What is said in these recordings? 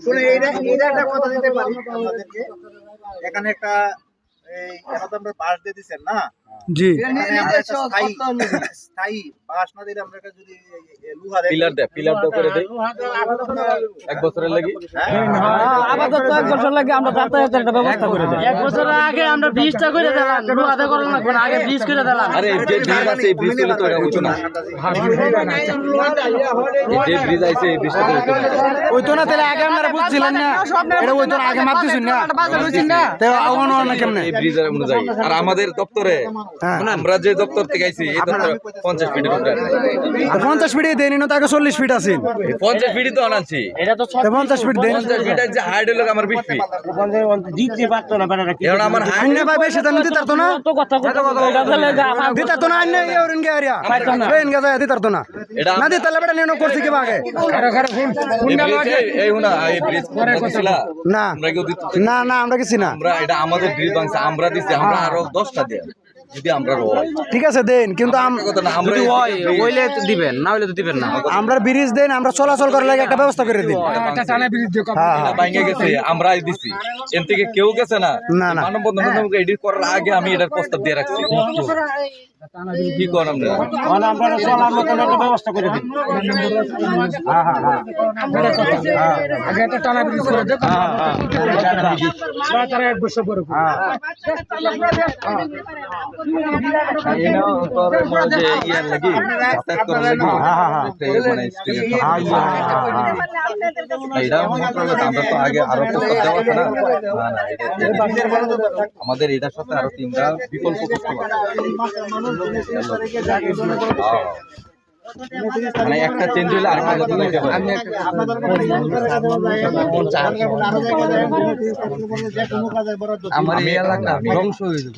শুনে এইটা একটা কথা দিতে পারি আপনাদেরকে। এখানে একটা এখন তো আমরা বাঁশ দিয়ে দিচ্ছেন না, জি এখানে আমরা একটা স্থায়ী বাঁশ না দিলে আমরা একটা যদি লোহা পিলার করে দেই 1 বছরের লাগি। আপাতত 1 বছর লাগে আমরা যাতায়াতের একটা ব্যবস্থা করে দেই। 1 বছর আগে আমরা ব্রিজটা করে দিলাম, লোহাতে করা লাগবে না, আগে ব্রিজ করে দিলাম। আরে যে ব্রিজ আছে এই ব্রিজ হলে তো এটা হতো না, যে ব্রিজ আছে এই ব্রিজটা হতো না। ওই তো না তাহলে আগে আমরা বুঝছিলেন না, এটা ওই তো আগে মাপ দিছেন না, তাই আওয়ানো না কেমনে এই ব্রিজের অনুযায়ী। আর আমাদের দপ্তরে আমরা যে দপ্তর থেকে আইছি এই দপ্তর 50 ফিটের উপরে আছে। 50 ফিটে দেন না, তাকে 40 ফিট আছে। 50 ফিটই তো আনছি, এটা তো 50 ফিট দেন। 50 ফিট আছে হাইট হলো আমার 20 ফিট। দিতে পারতো না বেটা, এখন আমার হাইট আইনে ভাই বেশি দাম দিতে পারতো না, তো কথা এটা তাহলে দিতে পারতো না। আইনে এই ওরেন গে এরিয়া বেন গে দিতে পারতো না, এটা না দিতে তাহলে বেটা নিয়ে করছে কি আগে এই হুনা এই ব্রিজ করছিলা না আমরা কেউ দিত না না আমরা কিছু না। আমরা এটা আমাদের ব্রিজ বাংছে, আমরা দিছি, আমরা আরো 10টা দেব যদি আমরা রয়। ঠিক আছে দেন, কিন্তু কথা না, আমরা হইলে দিবেন, না হইলে তো দিবেন না। আমরা ব্রিজ দেন, আমরা চলাচল করার লাগে একটা ব্যবস্থা করে দিন। এটা ভাঙে গেছে, আমরাই দিছি, এর থেকে কেউ গেছে না। না না মানববন্ধন এডিট করার আগে আমি এটার প্রস্তাব দিয়ে রাখছি। কি করেন আমরা? আমরা চলার মতো একটা ব্যবস্থা করে দিন। আগে একটা টানা ব্রিজ করে দেন। ইয়ার লাগি যাতায়াত করার লাগি মানে এটা আমরা তো আগে আরো প্রস্তাব দেওয়া আছে না। আমাদের এটার সাথে আরো 3টা বিকল্প প্রস্তাব আছে। মানে একটা চেঞ্জ হলে আরেকটা নতুন হইতে পারে। আমার এই এলাকা ধ্বংস হয়ে যাবে।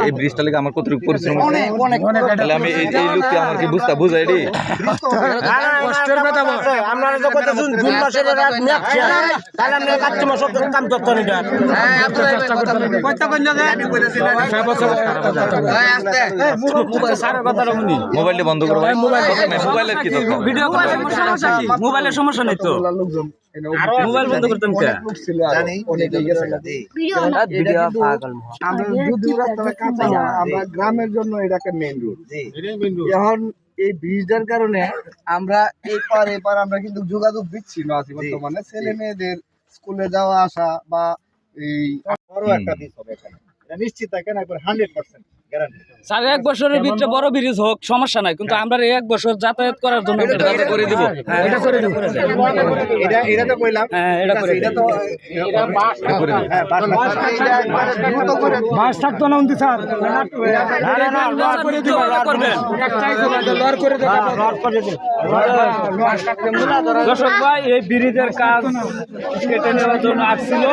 এই ব্রিজটা লাগে আমার কতটুকু পরিশ্রম আছে, তাহলে আমি এই লোককে আমার কি বুঝাই রে কষ্টের কথা বল। আমরা তো কত জুন মাসের রাত ম্যাচ তাহলে আমরা কাস্টমার সব কাম করতে না। মোবাইলটা বন্ধ করো ভাই। মোবাইলের কি দরকার? ভিডিও করার সমস্যা কি? মোবাইলের সমস্যা নেই তো, মোবাইল বন্ধ করতাম কে জানি অনেকেই গেছে না ভিডিও পাগল। আমরা যদি রাস্তাটা কাঁচা না, আমরা গ্রামের জন্য এটাকে মেইন রোড। এখন এই ব্রিজটার কারণে আমরা এপার আমরা কিন্তু যোগাযোগ বিচ্ছিন্ন আছি বর্তমানে। ছেলে মেয়েদের স্কুলে যাওয়া আসা বা এই বড় একটা দিক হবে এখানে, এটা নিশ্চিত থাকেন একবার 100% গ্যারান্টি। স্যার 1 বছরের ভিতরে বড় ব্রিজ হোক সমস্যা নাই, কিন্তু আমরা 1 বছর যাতায়াত করার জন্য এটা করে দিব। এটা করে দেব। এটা তো কইলাম, হ্যাঁ এটা করে এটা তো এটা বাস করে দিব। হ্যাঁ বাস দ্রুত করে মাছ থাকতো না উন্তি স্যার, না লড় করে দিব, করবেন লড় করে দেন। দর্শক ভাই এই ব্রিজের কাজ কেটে নেওয়ার জন্য আসছিল।